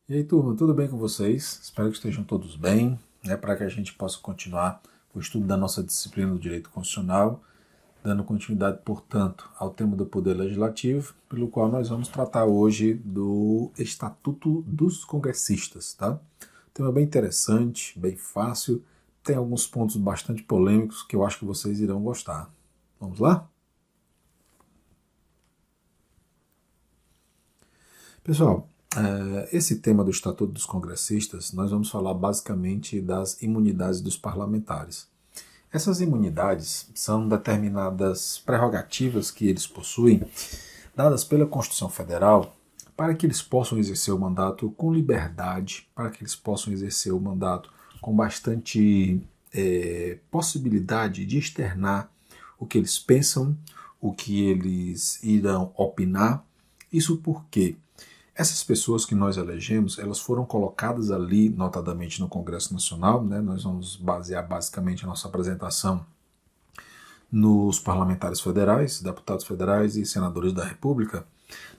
E aí, turma, tudo bem com vocês? Espero que estejam todos bem, né, para que a gente possa continuar o estudo da nossa disciplina do Direito Constitucional, dando continuidade, portanto, ao tema do Poder Legislativo, pelo qual nós vamos tratar hoje do Estatuto dos Congressistas, tá? Tema bem interessante, bem fácil, tem alguns pontos bastante polêmicos que eu acho que vocês irão gostar. Vamos lá? Pessoal, esse tema do Estatuto dos Congressistas, nós vamos falar basicamente das imunidades dos parlamentares. Essas imunidades são determinadas prerrogativas que eles possuem, dadas pela Constituição Federal, para que eles possam exercer o mandato com liberdade, para que eles possam exercer o mandato com bastante possibilidade de externar o que eles pensam, o que eles irão opinar. Isso porque essas pessoas que nós elegemos, elas foram colocadas ali, notadamente no Congresso Nacional, né? Nós vamos basear basicamente a nossa apresentação nos parlamentares federais, deputados federais e senadores da República.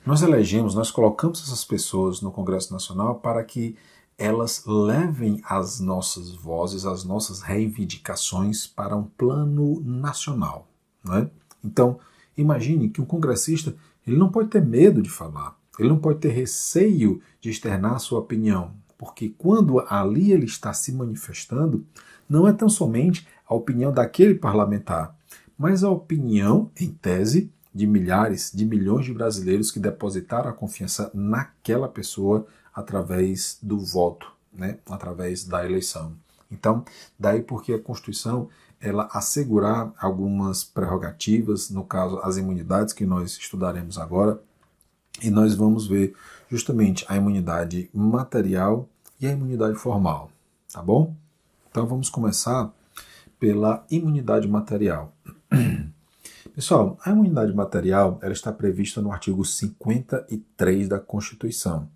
Nós elegemos, nós colocamos essas pessoas no Congresso Nacional para que elas levem as nossas vozes, as nossas reivindicações para um plano nacional. Né? Então, imagine que um congressista ele não pode ter medo de falar, ele não pode ter receio de externar a sua opinião, porque quando ali ele está se manifestando, não é tão somente a opinião daquele parlamentar, mas a opinião, em tese, de milhares, de milhões de brasileiros que depositaram a confiança naquela pessoa através do voto, né? Através da eleição. Então, daí porque a Constituição ela assegurar algumas prerrogativas, no caso as imunidades que nós estudaremos agora, e nós vamos ver justamente a imunidade material e a imunidade formal, tá bom? Então vamos começar pela imunidade material. Pessoal, a imunidade material ela está prevista no artigo 53 da Constituição.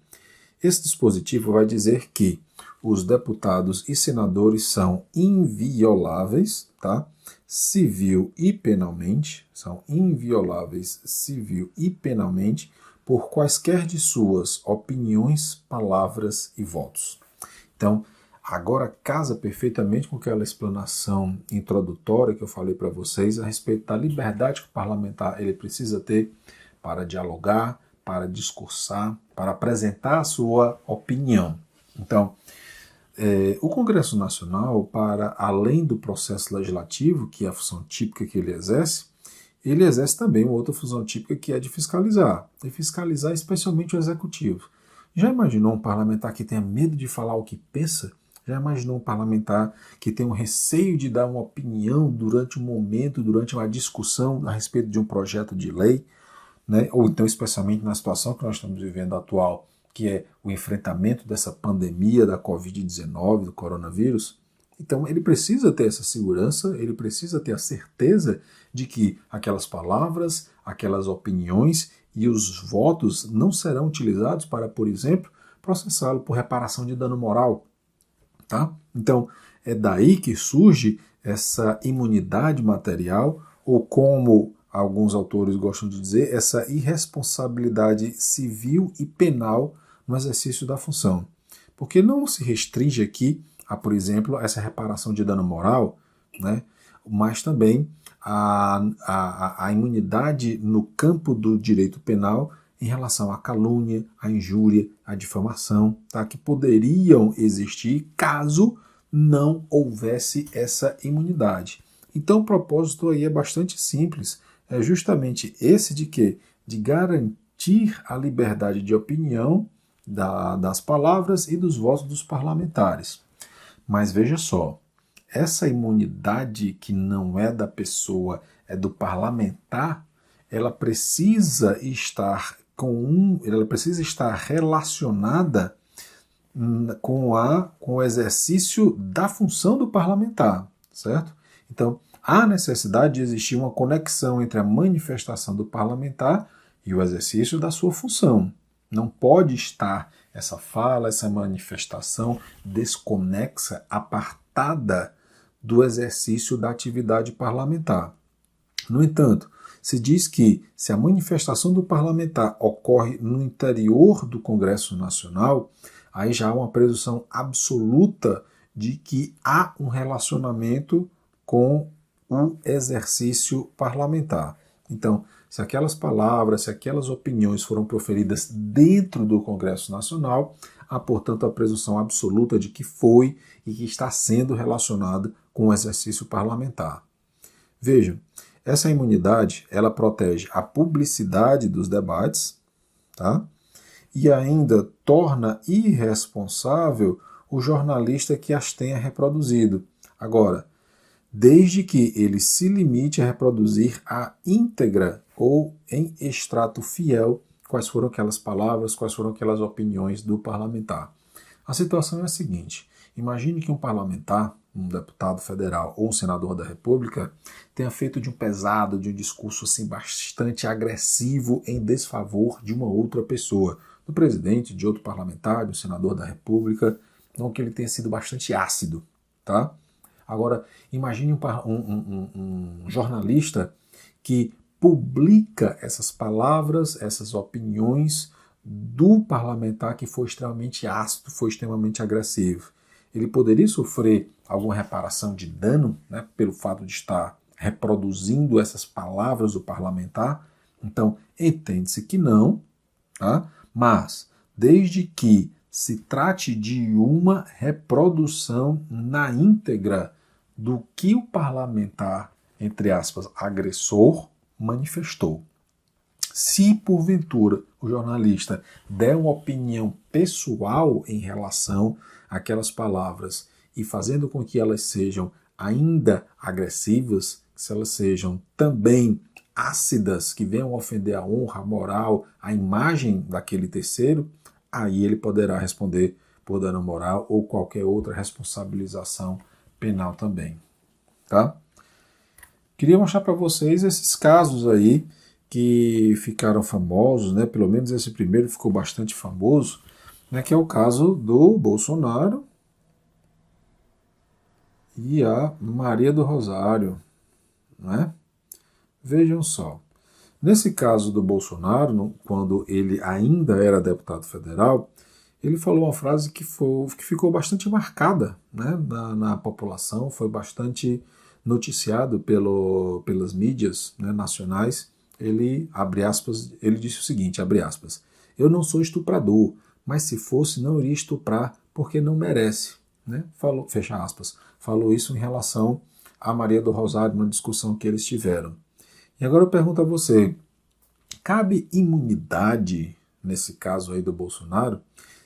Esse dispositivo vai dizer que os deputados e senadores são invioláveis, tá? Civil e penalmente, são invioláveis civil e penalmente por quaisquer de suas opiniões, palavras e votos. Então, agora casa perfeitamente com aquela explanação introdutória que eu falei para vocês a respeito da liberdade que o parlamentar ele precisa ter para dialogar, para discursar, para apresentar a sua opinião. Então, o Congresso Nacional, para além do processo legislativo, que é a função típica que ele exerce também uma outra função típica que é de fiscalizar, e fiscalizar especialmente o executivo. Já imaginou um parlamentar que tenha medo de falar o que pensa? Já imaginou um parlamentar que tem um receio de dar uma opinião durante um momento, durante uma discussão a respeito de um projeto de lei? Né? Ou então, especialmente na situação que nós estamos vivendo atual, que é o enfrentamento dessa pandemia da Covid-19, do coronavírus? Então, ele precisa ter essa segurança, ele precisa ter a certeza de que aquelas palavras, aquelas opiniões e os votos não serão utilizados para, por exemplo, processá-lo por reparação de dano moral. Tá? Então, é daí que surge essa imunidade material, ou como alguns autores gostam de dizer, essa irresponsabilidade civil e penal no exercício da função. Porque não se restringe aqui a, por exemplo, essa reparação de dano moral, né? Mas também a imunidade no campo do direito penal em relação à calúnia, à injúria, à difamação, tá? Que poderiam existir caso não houvesse essa imunidade. Então o propósito aí é bastante simples, é justamente esse de quê? De garantir a liberdade de opinião das palavras e dos votos dos parlamentares. Mas veja só, essa imunidade que não é da pessoa, é do parlamentar, ela precisa estar ela precisa estar relacionada com o exercício da função do parlamentar, certo? Então, há necessidade de existir uma conexão entre a manifestação do parlamentar e o exercício da sua função. Não pode estar essa fala, essa manifestação desconexa, apartada do exercício da atividade parlamentar. No entanto, se diz que se a manifestação do parlamentar ocorre no interior do Congresso Nacional, aí já há uma presunção absoluta de que há um relacionamento com o exercício parlamentar. Então, se aquelas palavras, se aquelas opiniões foram proferidas dentro do Congresso Nacional, há, portanto, a presunção absoluta de que foi e que está sendo relacionada com o exercício parlamentar. Vejam, essa imunidade, ela protege a publicidade dos debates, tá? E ainda torna irresponsável o jornalista que as tenha reproduzido. Agora, desde que ele se limite a reproduzir a íntegra ou em extrato fiel quais foram aquelas palavras, quais foram aquelas opiniões do parlamentar. A situação é a seguinte: imagine que um parlamentar, um deputado federal ou um senador da República, tenha feito de um discurso assim, bastante agressivo em desfavor de uma outra pessoa, do presidente, de outro parlamentar, de um senador da República, não que ele tenha sido bastante ácido, tá? Agora, imagine um jornalista que publica essas palavras, essas opiniões do parlamentar que foi extremamente ácido, foi extremamente agressivo. Ele poderia sofrer alguma reparação de dano, né, pelo fato de estar reproduzindo essas palavras do parlamentar? Então, entende-se que não, tá? Mas desde que se trate de uma reprodução na íntegra do que o parlamentar, entre aspas, agressor, manifestou. Se, porventura, o jornalista der uma opinião pessoal em relação àquelas palavras e fazendo com que elas sejam ainda agressivas, se elas sejam também ácidas, que venham ofender a honra, a moral, a imagem daquele terceiro, aí ele poderá responder por dano moral ou qualquer outra responsabilização penal também, tá? Queria mostrar para vocês esses casos aí que ficaram famosos, né? Pelo menos esse primeiro ficou bastante famoso, né? Que é o caso do Bolsonaro e a Maria do Rosário, né? Vejam só. Nesse caso do Bolsonaro, quando ele ainda era deputado federal, ele falou uma frase que ficou bastante marcada, né, na população, foi bastante noticiado pelas mídias, né, nacionais. Ele, abre aspas, ele disse o seguinte, abre aspas, eu não sou estuprador, mas se fosse não iria estuprar porque não merece. Né? Falou, fecha aspas. Falou isso em relação a Maria do Rosário, numa discussão que eles tiveram. E agora eu pergunto a você, cabe imunidade nesse caso aí do Bolsonaro?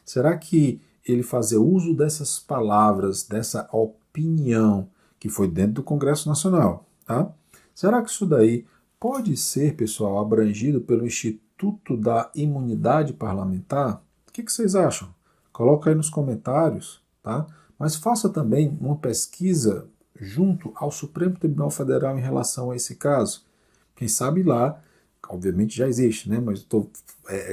Será que ele fazer uso dessas palavras, dessa opinião que foi dentro do Congresso Nacional, tá? Será que isso daí pode ser, pessoal, abrangido pelo Instituto da Imunidade Parlamentar? O que vocês acham? Coloca aí nos comentários, tá? Mas faça também uma pesquisa junto ao Supremo Tribunal Federal em relação a esse caso. Quem sabe lá, obviamente já existe, né? Mas estou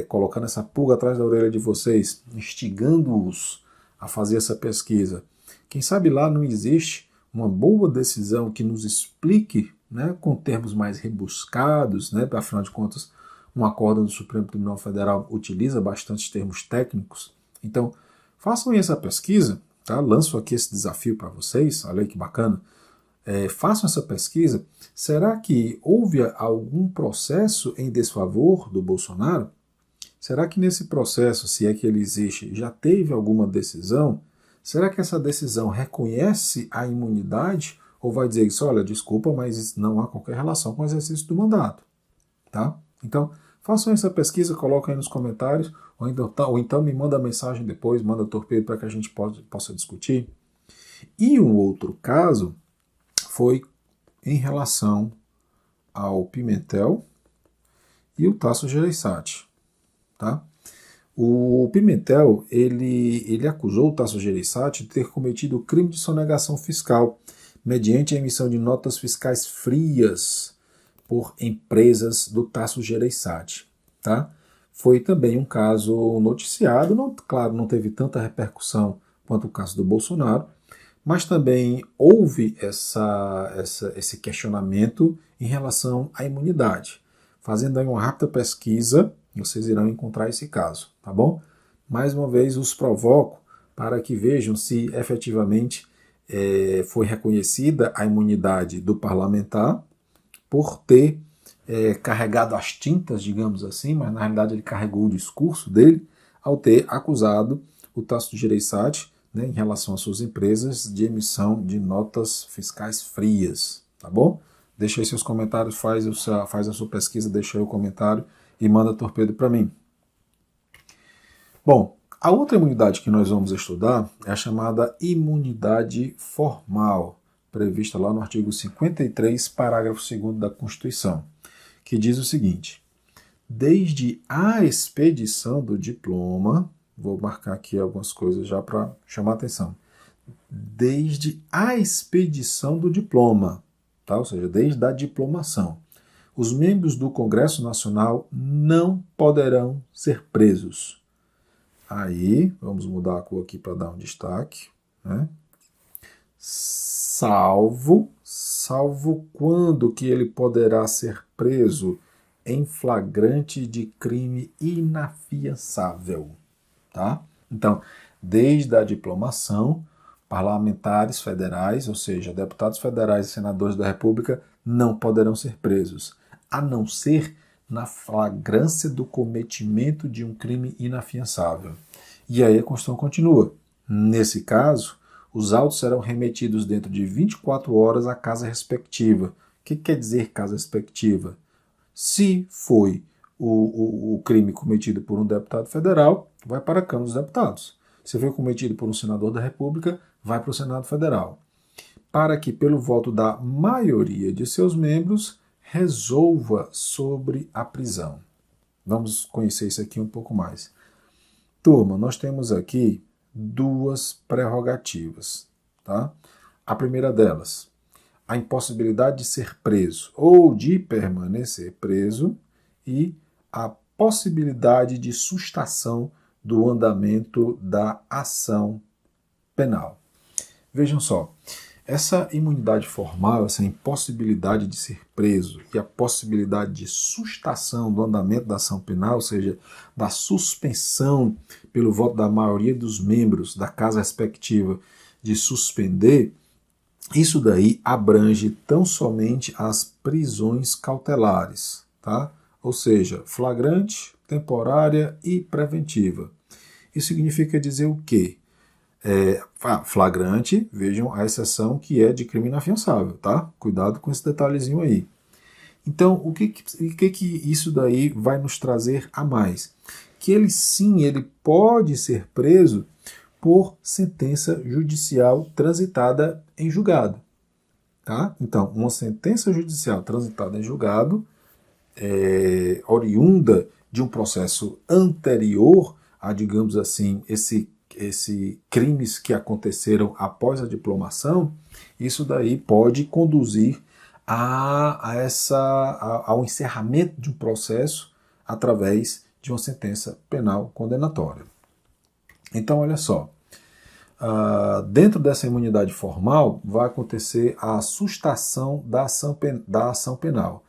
colocando essa pulga atrás da orelha de vocês, instigando-os a fazer essa pesquisa. Quem sabe lá não existe uma boa decisão que nos explique, né, com termos mais rebuscados, né? Afinal de contas, um acórdão do Supremo Tribunal Federal utiliza bastante termos técnicos. Então, façam essa pesquisa, tá? Lanço aqui esse desafio para vocês, olha aí que bacana. Façam essa pesquisa. Será que houve algum processo em desfavor do Bolsonaro? Será que nesse processo, se é que ele existe, já teve alguma decisão? Será que essa decisão reconhece a imunidade ou vai dizer isso, olha, desculpa, mas não há qualquer relação com o exercício do mandato? Tá? Então, façam essa pesquisa, coloquem aí nos comentários, ou então me manda mensagem depois, manda torpedo para que a gente possa discutir. E um outro caso foi em relação ao Pimentel e o Tasso Gereissati, tá? O Pimentel, ele acusou o Tasso Gereissati de ter cometido crime de sonegação fiscal mediante a emissão de notas fiscais frias por empresas do Tasso Gereissati, tá? Foi também um caso noticiado, claro, não teve tanta repercussão quanto o caso do Bolsonaro, mas também houve esse questionamento em relação à imunidade. Fazendo aí uma rápida pesquisa, vocês irão encontrar esse caso, tá bom? mais uma vez os provoco para que vejam se efetivamente foi reconhecida a imunidade do parlamentar por ter carregado as tintas, digamos assim, mas na realidade ele carregou o discurso dele ao ter acusado o Tasso Gereissati, né, em relação às suas empresas, de emissão de notas fiscais frias, tá bom? Deixa aí seus comentários, faz a sua pesquisa, deixa aí o comentário e manda torpedo para mim. Bom, a outra imunidade que nós vamos estudar é a chamada imunidade formal, prevista lá no artigo 53, parágrafo 2º da Constituição, que diz o seguinte: desde a expedição do diploma, vou marcar aqui algumas coisas já para chamar a atenção, desde a expedição do diploma, tá? Ou seja, desde a diplomação, os membros do Congresso Nacional não poderão ser presos. Aí, vamos mudar a cor aqui para dar um destaque, né? Salvo quando que ele poderá ser preso em flagrante de crime inafiançável, tá? Então, desde a diplomação, parlamentares federais, ou seja, deputados federais e senadores da República, não poderão ser presos, a não ser na flagrância do cometimento de um crime inafiançável. E aí a Constituição continua. Nesse caso, os autos serão remetidos dentro de 24 horas à casa respectiva. O que quer dizer casa respectiva? Se foi o crime cometido por um deputado federal, vai para a Câmara dos Deputados. Se foi cometido por um senador da República, vai para o Senado Federal. Para que, pelo voto da maioria de seus membros, resolva sobre a prisão. Vamos conhecer isso aqui um pouco mais. Turma, nós temos aqui duas prerrogativas, tá? A primeira delas, a impossibilidade de ser preso ou de permanecer preso e a possibilidade de sustação do andamento da ação penal. Vejam só, essa imunidade formal, essa impossibilidade de ser preso e a possibilidade de sustação do andamento da ação penal, ou seja, da suspensão pelo voto da maioria dos membros da casa respectiva de suspender, isso daí abrange tão somente as prisões cautelares, tá? Ou seja, flagrante, temporária e preventiva. Isso significa dizer o quê? Flagrante, vejam a exceção que é de crime inafiançável, tá? Cuidado com esse detalhezinho aí. Então, o que isso daí vai nos trazer a mais? Que ele pode ser preso por sentença judicial transitada em julgado, tá? Então, uma sentença judicial transitada em julgado, oriunda de um processo anterior a, digamos assim, esse crimes que aconteceram após a diplomação, isso daí pode conduzir ao encerramento de um processo através de uma sentença penal condenatória. Então, olha só, dentro dessa imunidade formal vai acontecer a sustação da ação penal.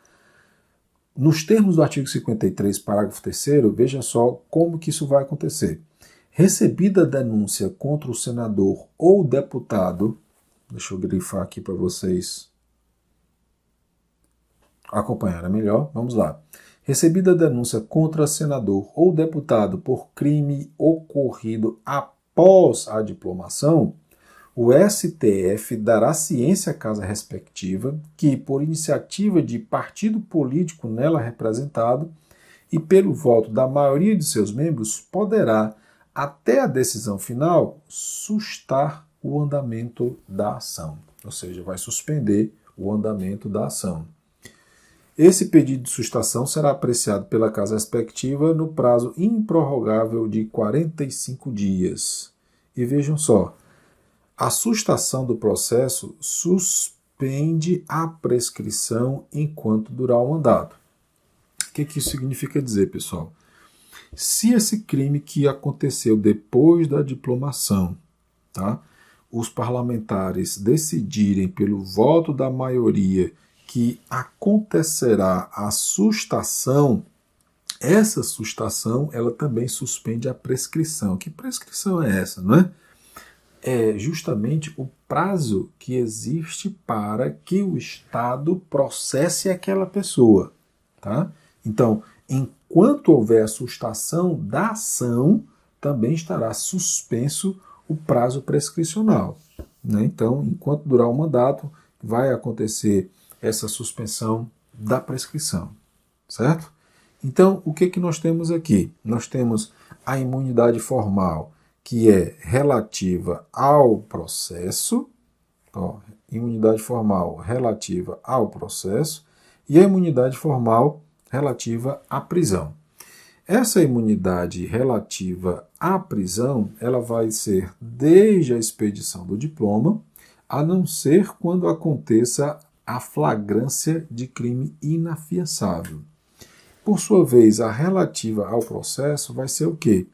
Nos termos do artigo 53, parágrafo 3º, veja só como que isso vai acontecer. Recebida a denúncia contra o senador ou deputado, deixa eu grifar aqui para vocês acompanharem melhor, vamos lá. Recebida a denúncia contra senador ou deputado por crime ocorrido após a diplomação, o STF dará ciência à casa respectiva que, por iniciativa de partido político nela representado e pelo voto da maioria de seus membros, poderá, até a decisão final, sustar o andamento da ação. Ou seja, vai suspender o andamento da ação. Esse pedido de sustação será apreciado pela casa respectiva no prazo improrrogável de 45 dias. E vejam só, a sustação do processo suspende a prescrição enquanto durar o mandato. O que isso significa dizer, pessoal? Se esse crime que aconteceu depois da diplomação, tá, os parlamentares decidirem pelo voto da maioria que acontecerá a sustação, essa sustação ela também suspende a prescrição. Que prescrição é essa, não é? É justamente o prazo que existe para que o Estado processe aquela pessoa. Tá? Então, enquanto houver a sustação da ação, também estará suspenso o prazo prescricional. Né? Então, enquanto durar o mandato, vai acontecer essa suspensão da prescrição. Certo? Então, o que nós temos aqui? Nós temos a imunidade formal, que é relativa ao processo, imunidade formal relativa ao processo, e a imunidade formal relativa à prisão. Essa imunidade relativa à prisão, ela vai ser desde a expedição do diploma, a não ser quando aconteça a flagrância de crime inafiançável. Por sua vez, a relativa ao processo vai ser o quê?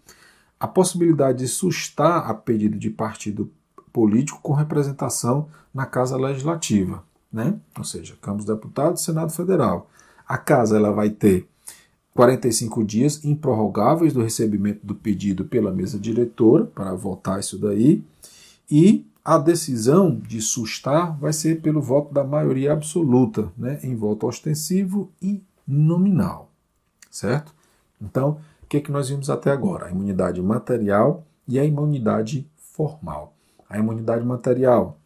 A possibilidade de sustar a pedido de partido político com representação na Casa Legislativa, né? Ou seja, Câmara dos Deputados e Senado Federal. A Casa ela vai ter 45 dias improrrogáveis do recebimento do pedido pela mesa diretora para votar isso daí, e a decisão de sustar vai ser pelo voto da maioria absoluta, né? Em voto ostensivo e nominal. Certo? Então, o que nós vimos até agora? A imunidade material e a imunidade formal. A imunidade material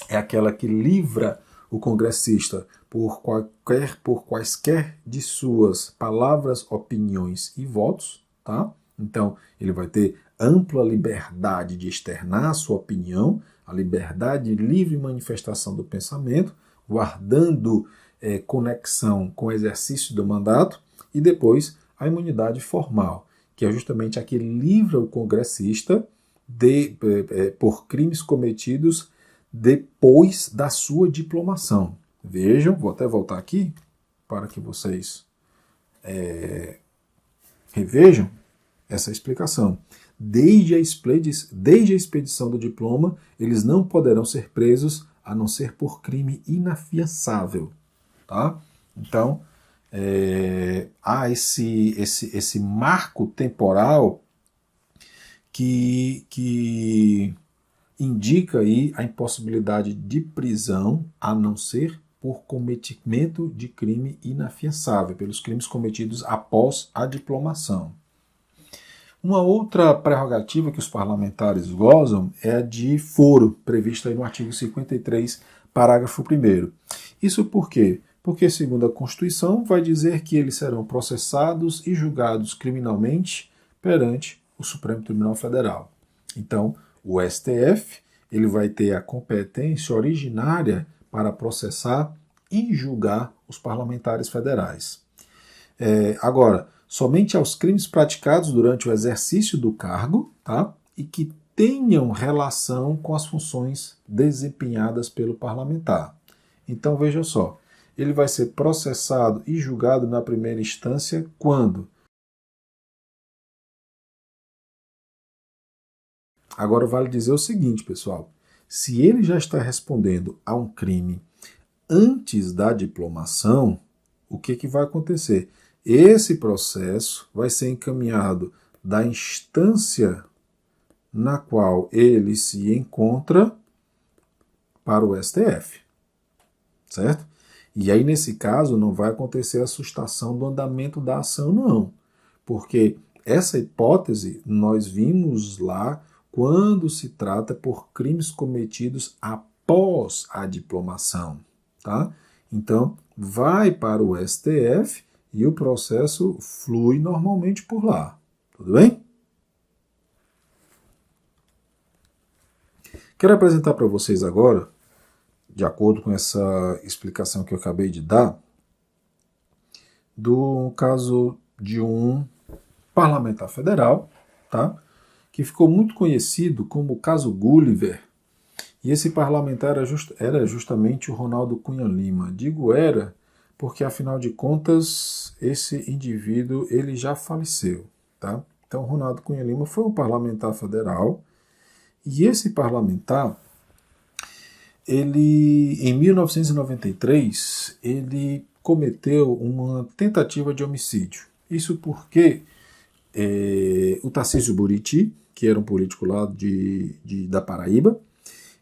é aquela que livra o congressista por quaisquer de suas palavras, opiniões e votos, tá? Então, ele vai ter ampla liberdade de externar a sua opinião, a liberdade de livre manifestação do pensamento, guardando conexão com o exercício do mandato. E depois a imunidade formal, que é justamente a que livra o congressista por crimes cometidos depois da sua diplomação. Vejam, vou até voltar aqui para que vocês revejam essa explicação. Desde a expedição do diploma, eles não poderão ser presos a não ser por crime inafiançável. Tá? Então, há esse marco temporal que indica aí a impossibilidade de prisão a não ser por cometimento de crime inafiançável, pelos crimes cometidos após a diplomação. Uma outra prerrogativa que os parlamentares gozam é a de foro, prevista aí no artigo 53, parágrafo 1º. Isso por quê? Porque, segundo a Constituição, vai dizer que eles serão processados e julgados criminalmente perante o Supremo Tribunal Federal. Então, o STF ele vai ter a competência originária para processar e julgar os parlamentares federais. Agora, somente aos crimes praticados durante o exercício do cargo, tá? E que tenham relação com as funções desempenhadas pelo parlamentar. Então, veja só. Ele vai ser processado e julgado na primeira instância quando? Agora vale dizer o seguinte, pessoal. Se ele já está respondendo a um crime antes da diplomação, o que vai acontecer? Esse processo vai ser encaminhado da instância na qual ele se encontra para o STF. Certo? E aí, nesse caso, não vai acontecer a sustação do andamento da ação, não. Porque essa hipótese nós vimos lá quando se trata por crimes cometidos após a diplomação. Tá? Então, vai para o STF e o processo flui normalmente por lá. Tudo bem? Quero apresentar para vocês agora, de acordo com essa explicação que eu acabei de dar, do caso de um parlamentar federal, tá? Que ficou muito conhecido como o caso Gulliver. E esse parlamentar era justamente o Ronaldo Cunha Lima. Digo era porque, afinal de contas, esse indivíduo ele já faleceu. Tá? Então, Ronaldo Cunha Lima foi um parlamentar federal, e esse parlamentar, ele, em 1993, ele cometeu uma tentativa de homicídio. Isso porque o Tarcísio Buriti, que era um político lá da Paraíba,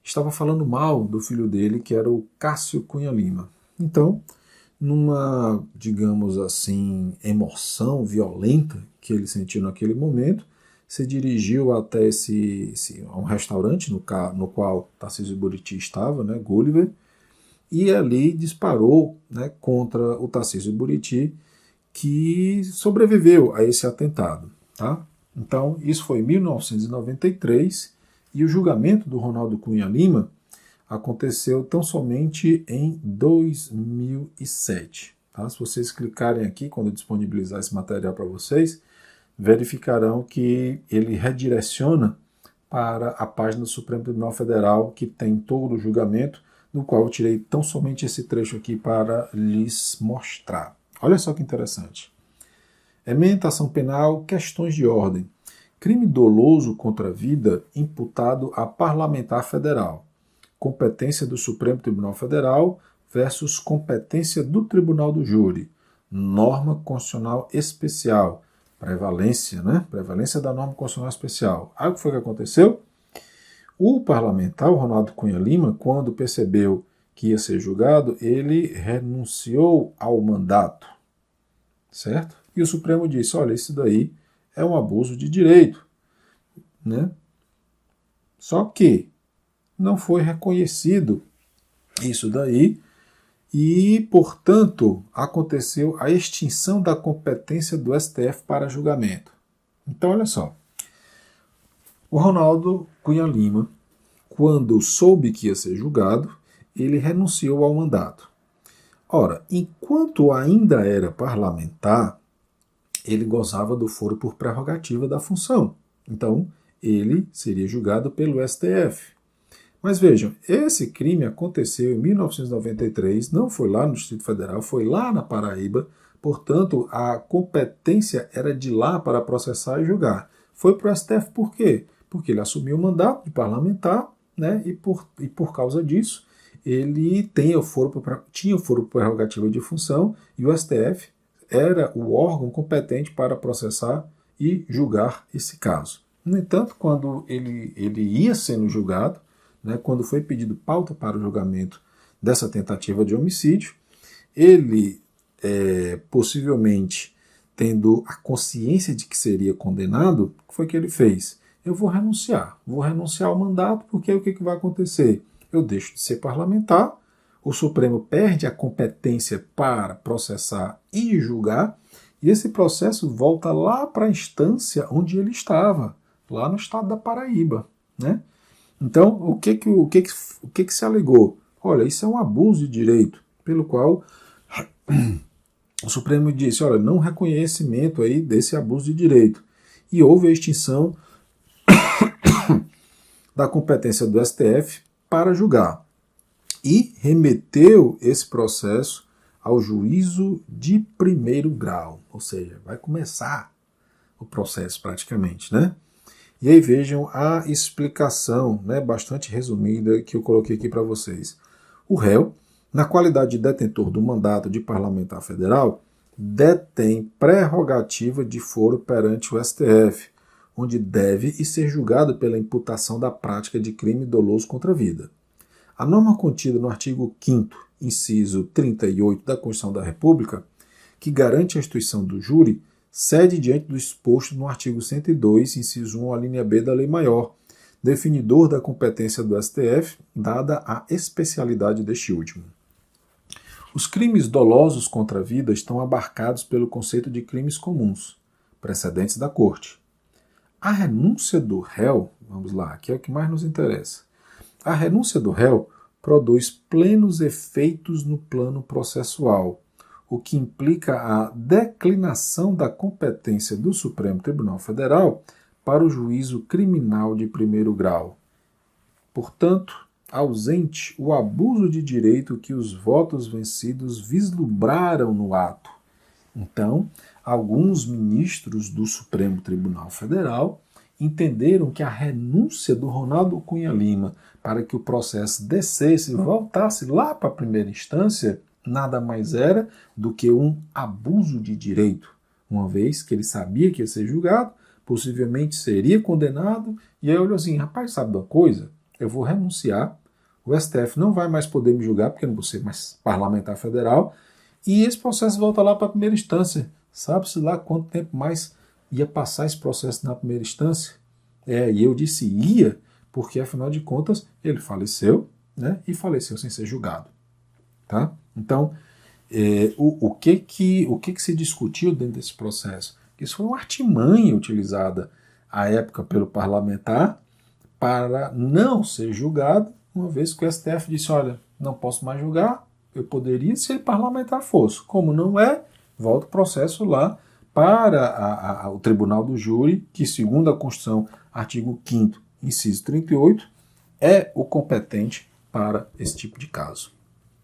estava falando mal do filho dele, que era o Cássio Cunha Lima. Então, numa, digamos assim, emoção violenta que ele sentiu naquele momento, se dirigiu até um restaurante no qual Tarcísio Buriti estava, né, Gulliver, e ali disparou, né, contra o Tarcísio Buriti, que sobreviveu a esse atentado. Tá? Então, isso foi em 1993, e o julgamento do Ronaldo Cunha Lima aconteceu tão somente em 2007. Tá? Se vocês clicarem aqui, quando eu disponibilizar esse material para vocês, verificarão que ele redireciona para a página do Supremo Tribunal Federal, que tem todo o julgamento, do qual eu tirei tão somente esse trecho aqui para lhes mostrar. Olha só que interessante. Ementa ação penal, questões de ordem. Crime doloso contra a vida imputado a parlamentar federal. Competência do Supremo Tribunal Federal versus competência do Tribunal do Júri. Norma constitucional especial. Prevalência, né? Prevalência da norma constitucional especial. Aí o que foi que aconteceu? O parlamentar, o Ronaldo Cunha Lima, quando percebeu que ia ser julgado, ele renunciou ao mandato, certo? E o Supremo disse, olha, isso daí é um abuso de direito, né? Só que não foi reconhecido isso daí e, portanto, aconteceu a extinção da competência do STF para julgamento. Então, olha só, o Ronaldo Cunha Lima, quando soube que ia ser julgado, ele renunciou ao mandato. Ora, enquanto ainda era parlamentar, ele gozava do foro por prerrogativa da função. Então, ele seria julgado pelo STF. Mas vejam, esse crime aconteceu em 1993, não foi lá no Distrito Federal, foi lá na Paraíba, portanto, a competência era de lá para processar e julgar. Foi para o STF por quê? Porque ele assumiu o mandato de parlamentar, né, e por causa disso, ele tinha o foro por prerrogativa de função e o STF era o órgão competente para processar e julgar esse caso. No entanto, quando ele ia sendo julgado, né, quando foi pedido pauta para o julgamento dessa tentativa de homicídio, ele, possivelmente tendo a consciência de que seria condenado, o que foi que ele fez? Eu vou renunciar ao mandato, porque aí o que vai acontecer? Eu deixo de ser parlamentar, o Supremo perde a competência para processar e julgar, e esse processo volta lá para a instância onde ele estava, lá no estado da Paraíba, né? Então, o que se alegou? Olha, isso é um abuso de direito, pelo qual o Supremo disse, olha, não reconhecimento aí desse abuso de direito. E houve a extinção da competência do STF para julgar. E remeteu esse processo ao juízo de primeiro grau, ou seja, vai começar o processo praticamente, né? E aí vejam a explicação, né, bastante resumida que eu coloquei aqui para vocês. O réu, na qualidade de detentor do mandato de parlamentar federal, detém prerrogativa de foro perante o STF, onde deve e ser julgado pela imputação da prática de crime doloso contra a vida. A norma contida no artigo 5º, inciso 38 da Constituição da República, que garante a instituição do júri, cede diante do exposto no artigo 102, inciso 1, a linha B da Lei Maior, definidor da competência do STF, dada a especialidade deste último. Os crimes dolosos contra a vida estão abarcados pelo conceito de crimes comuns, precedentes da Corte. A renúncia do réu, vamos lá, aqui é o que mais nos interessa. A renúncia do réu produz plenos efeitos no plano processual, o que implica a declinação da competência do Supremo Tribunal Federal para o juízo criminal de primeiro grau. Portanto, ausente o abuso de direito que os votos vencidos vislumbraram no ato. Então, alguns ministros do Supremo Tribunal Federal entenderam que a renúncia do Ronaldo Cunha Lima para que o processo descesse e voltasse lá para a primeira instância nada mais era do que um abuso de direito, uma vez que ele sabia que ia ser julgado, possivelmente seria condenado, e aí olhou assim, rapaz, sabe uma coisa? Eu vou renunciar, o STF não vai mais poder me julgar, porque eu não vou ser mais parlamentar federal, e esse processo volta lá para a primeira instância. Sabe-se lá quanto tempo mais ia passar esse processo na primeira instância? E eu disse ia, porque afinal de contas ele faleceu, né, e faleceu sem ser julgado. Tá? Então, o que se discutiu dentro desse processo? Isso foi uma artimanha utilizada à época pelo parlamentar para não ser julgado, uma vez que o STF disse, olha, não posso mais julgar, eu poderia se ele parlamentar fosse. Como não é, volta o processo lá para o Tribunal do Júri, que segundo a Constituição, artigo 5º, inciso 38, é o competente para esse tipo de caso.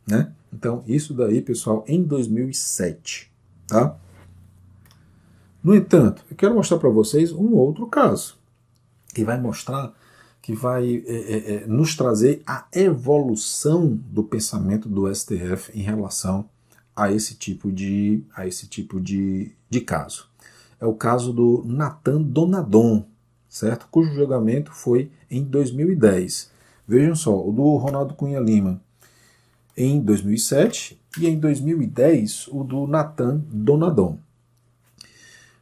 Né? Então, isso daí, pessoal, em 2007. Tá? No entanto, eu quero mostrar para vocês um outro caso, que vai mostrar, que vai nos trazer a evolução do pensamento do STF em relação a esse tipo de caso. É o caso do Nathan Donadon, certo? Cujo julgamento foi em 2010. Vejam só, o do Ronaldo Cunha Lima em 2007 e em 2010 o do Nathan Donadon.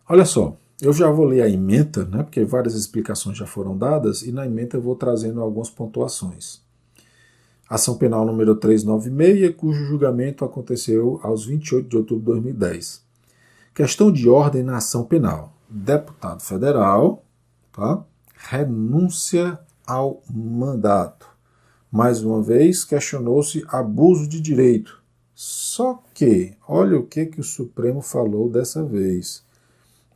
Olha só, eu já vou ler a ementa, né, porque várias explicações já foram dadas, e na ementa eu vou trazendo algumas pontuações. Ação penal número 396, cujo julgamento aconteceu aos 28 de outubro de 2010. Questão de ordem na ação penal. Deputado federal, tá? Renúncia ao mandato. Mais uma vez, questionou-se abuso de direito. Só que, olha o que o Supremo falou dessa vez.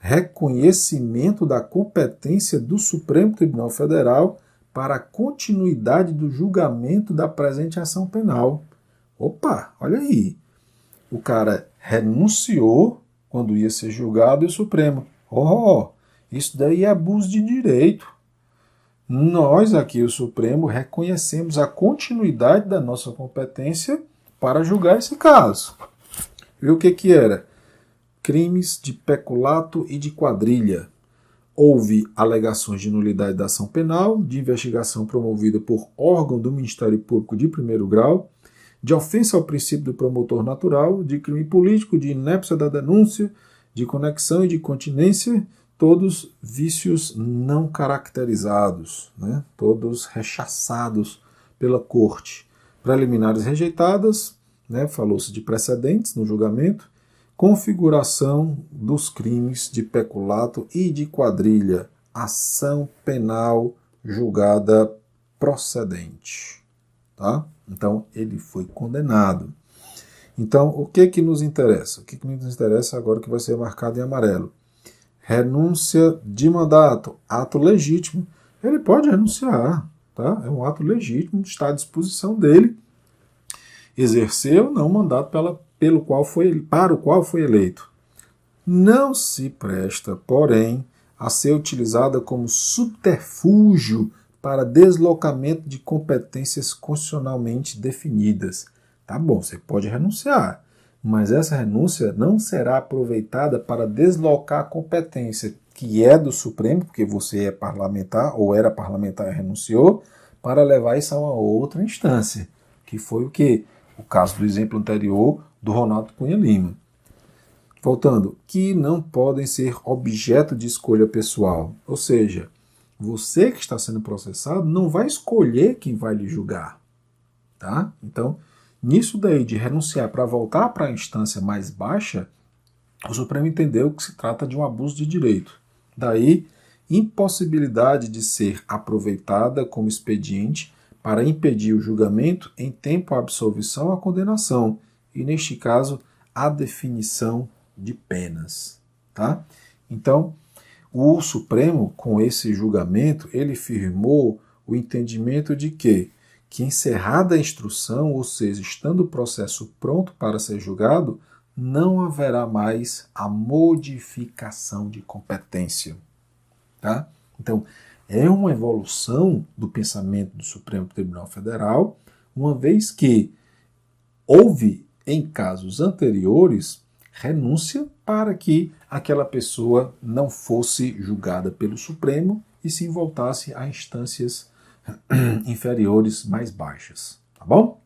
Reconhecimento da competência do Supremo Tribunal Federal para a continuidade do julgamento da presente ação penal. Opa, olha aí. O cara renunciou quando ia ser julgado e o Supremo. Isso daí é abuso de direito. Nós aqui, o Supremo, reconhecemos a continuidade da nossa competência para julgar esse caso. E o que era? Crimes de peculato e de quadrilha. Houve alegações de nulidade da ação penal, de investigação promovida por órgão do Ministério Público de primeiro grau, de ofensa ao princípio do promotor natural, de crime político, de inépcia da denúncia, de conexão e de continência, todos vícios não caracterizados, né? Todos rechaçados pela corte. Preliminares rejeitadas, né? Falou-se de precedentes no julgamento, configuração dos crimes de peculato e de quadrilha, ação penal julgada procedente. Tá? Então, ele foi condenado. Então, o que nos interessa? O que nos interessa agora que vai ser marcado em amarelo? Renúncia de mandato, ato legítimo. Ele pode renunciar, tá? É um ato legítimo, está à disposição dele exercer ou não o mandato para o qual foi eleito. Não se presta, porém, a ser utilizada como subterfúgio para deslocamento de competências constitucionalmente definidas. Tá bom, você pode renunciar, mas essa renúncia não será aproveitada para deslocar a competência que é do Supremo, porque você é parlamentar ou era parlamentar e renunciou, para levar isso a uma outra instância, que foi o quê? O caso do exemplo anterior do Ronaldo Cunha Lima. Voltando, que não podem ser objeto de escolha pessoal. Ou seja, você que está sendo processado não vai escolher quem vai lhe julgar. Tá? Então, nisso daí de renunciar para voltar para a instância mais baixa, o Supremo entendeu que se trata de um abuso de direito. Daí, impossibilidade de ser aproveitada como expediente para impedir o julgamento em tempo a absolvição ou a condenação, e neste caso, a definição de penas. Tá? Então, o Supremo, com esse julgamento, ele firmou o entendimento de que encerrada a instrução, ou seja, estando o processo pronto para ser julgado, não haverá mais a modificação de competência. Tá? Então, é uma evolução do pensamento do Supremo Tribunal Federal, uma vez que houve, em casos anteriores, renúncia para que aquela pessoa não fosse julgada pelo Supremo e se voltasse a instâncias inferiores mais baixas. Tá bom?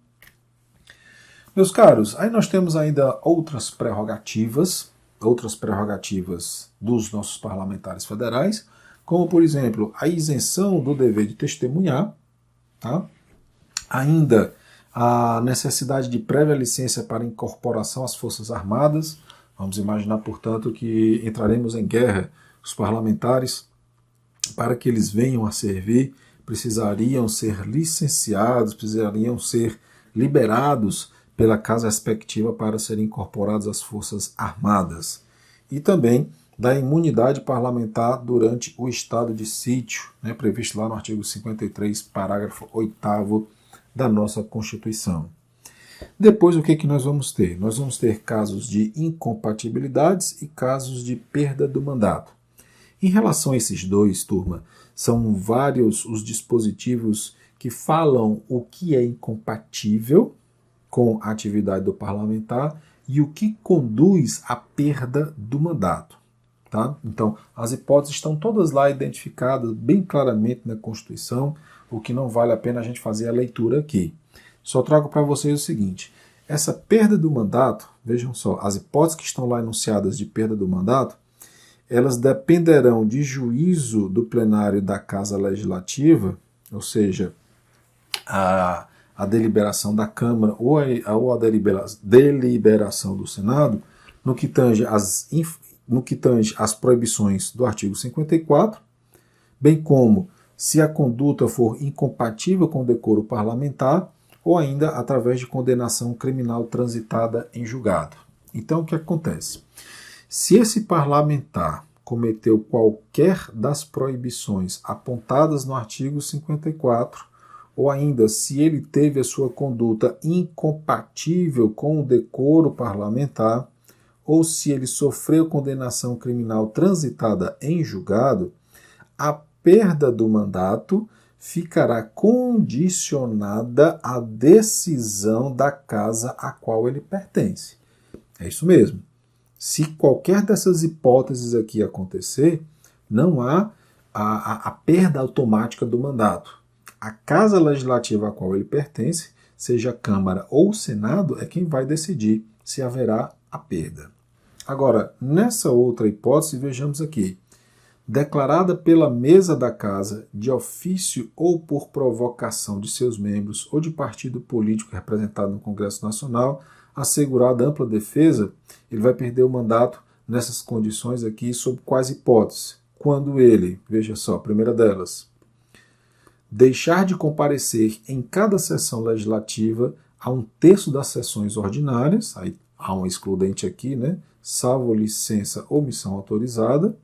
Meus caros, aí nós temos ainda outras prerrogativas dos nossos parlamentares federais, como, por exemplo, a isenção do dever de testemunhar, tá? Ainda a necessidade de prévia licença para incorporação às Forças Armadas. Vamos imaginar, portanto, que entraremos em guerra. Os parlamentares, para que eles venham a servir, precisariam ser licenciados, precisariam ser liberados pela casa respectiva para serem incorporados às Forças Armadas. E também da imunidade parlamentar durante o estado de sítio, né, previsto lá no artigo 53, parágrafo 8º da nossa Constituição. Depois, o que nós vamos ter? Nós vamos ter casos de incompatibilidades e casos de perda do mandato. Em relação a esses dois, turma, são vários os dispositivos que falam o que é incompatível com a atividade do parlamentar e o que conduz à perda do mandato. Tá? Então, as hipóteses estão todas lá identificadas bem claramente na Constituição, o que não vale a pena a gente fazer a leitura aqui. Só trago para vocês o seguinte, essa perda do mandato, vejam só, as hipóteses que estão lá enunciadas de perda do mandato, elas dependerão de juízo do plenário da Casa Legislativa, ou seja, a deliberação da Câmara ou a deliberação do Senado, no que tange às proibições do artigo 54, bem como se a conduta for incompatível com o decoro parlamentar ou ainda através de condenação criminal transitada em julgado. Então, o que acontece? Se esse parlamentar cometeu qualquer das proibições apontadas no artigo 54, ou ainda se ele teve a sua conduta incompatível com o decoro parlamentar, ou se ele sofreu condenação criminal transitada em julgado, a perda do mandato ficará condicionada à decisão da casa a qual ele pertence. É isso mesmo. Se qualquer dessas hipóteses aqui acontecer, não há a perda automática do mandato. A casa legislativa a qual ele pertence, seja a Câmara ou o Senado, é quem vai decidir se haverá a perda. Agora, nessa outra hipótese, vejamos aqui. Declarada pela mesa da casa, de ofício ou por provocação de seus membros ou de partido político representado no Congresso Nacional, assegurada ampla defesa, ele vai perder o mandato nessas condições aqui, sob quais hipóteses? Quando ele, veja só, a primeira delas, deixar de comparecer em cada sessão legislativa a 1/3 das sessões ordinárias, aí há um excludente aqui, né? Salvo licença ou missão autorizada.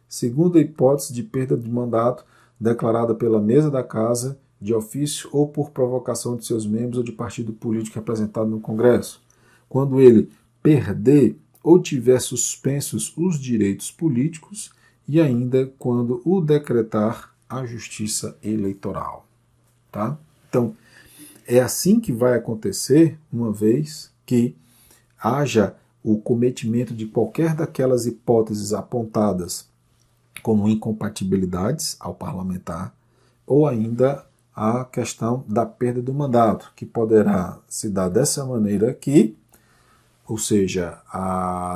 Segunda hipótese de perda de mandato declarada pela mesa da casa, de ofício ou por provocação de seus membros ou de partido político representado no Congresso. Quando ele perder ou tiver suspensos os direitos políticos e ainda quando o decretar a Justiça Eleitoral. Tá? Então, é assim que vai acontecer uma vez que haja o cometimento de qualquer daquelas hipóteses apontadas como incompatibilidades ao parlamentar, ou ainda a questão da perda do mandato, que poderá se dar dessa maneira aqui, ou seja,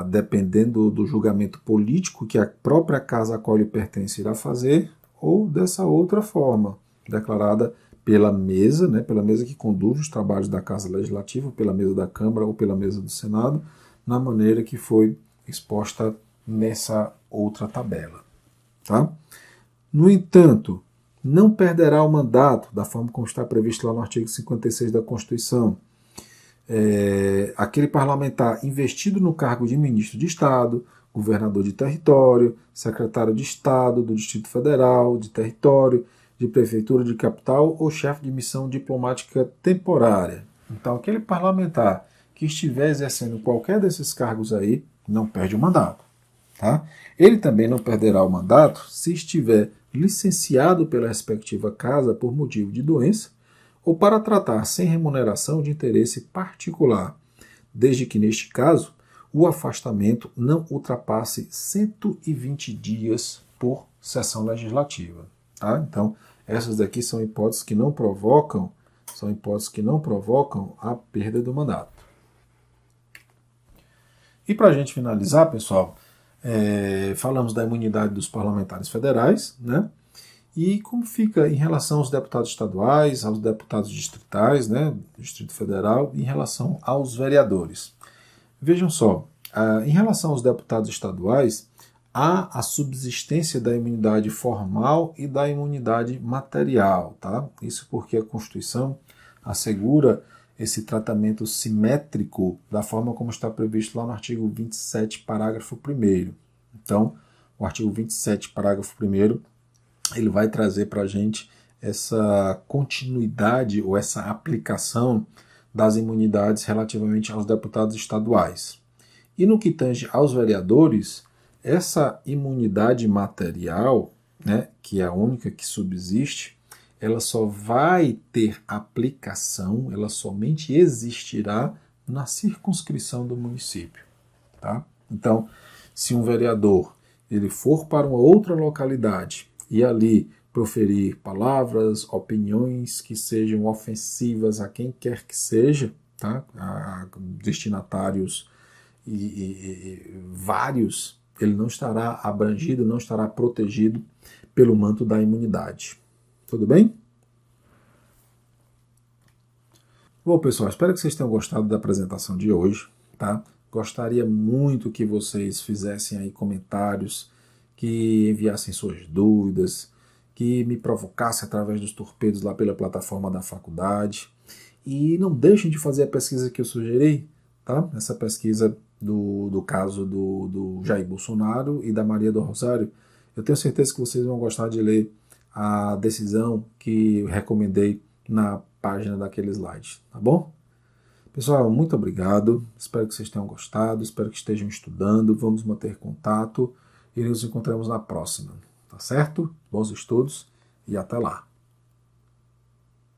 dependendo do julgamento político que a própria casa a qual ele pertence irá fazer, ou dessa outra forma, declarada pela mesa, né, pela mesa que conduz os trabalhos da Casa Legislativa, pela mesa da Câmara ou pela mesa do Senado, na maneira que foi exposta nessa outra tabela. Tá? No entanto, não perderá o mandato, da forma como está previsto lá no artigo 56 da Constituição, aquele parlamentar investido no cargo de ministro de Estado, governador de território, secretário de Estado, do Distrito Federal, de território, de prefeitura de capital ou chefe de missão diplomática temporária. Então, aquele parlamentar que estiver exercendo qualquer desses cargos aí, não perde o mandato. Tá? Ele também não perderá o mandato se estiver licenciado pela respectiva casa por motivo de doença ou para tratar sem remuneração de interesse particular, desde que, neste caso, o afastamento não ultrapasse 120 dias por sessão legislativa. Tá? Então, essas daqui são hipóteses que não provocam a perda do mandato. E para a gente finalizar, pessoal, falamos da imunidade dos parlamentares federais, né? E como fica em relação aos deputados estaduais, aos deputados distritais, né, Distrito Federal, em relação aos vereadores. Vejam só, em relação aos deputados estaduais, há a subsistência da imunidade formal e da imunidade material, tá? Isso porque a Constituição assegura esse tratamento simétrico da forma como está previsto lá no artigo 27, parágrafo 1º. Então, o artigo 27, parágrafo 1º, ele vai trazer para a gente essa continuidade ou essa aplicação das imunidades relativamente aos deputados estaduais. E no que tange aos vereadores, essa imunidade material, né, que é a única que subsiste, ela só vai ter aplicação, ela somente existirá na circunscrição do município. Tá? Então, se um vereador ele for para uma outra localidade e ali proferir palavras, opiniões que sejam ofensivas a quem quer que seja, tá? A destinatários e vários, ele não estará abrangido, não estará protegido pelo manto da imunidade. Tudo bem? Bom, pessoal, espero que vocês tenham gostado da apresentação de hoje, tá? Gostaria muito que vocês fizessem aí comentários, que enviassem suas dúvidas, que me provocassem através dos torpedos lá pela plataforma da faculdade. E não deixem de fazer a pesquisa que eu sugeri, tá? Essa pesquisa do caso do Jair Bolsonaro e da Maria do Rosário. Eu tenho certeza que vocês vão gostar de ler a decisão que eu recomendei na página daquele slide, tá bom? Pessoal, muito obrigado. Espero que vocês tenham gostado, espero que estejam estudando. Vamos manter contato e nos encontramos na próxima, tá certo? Bons estudos e até lá.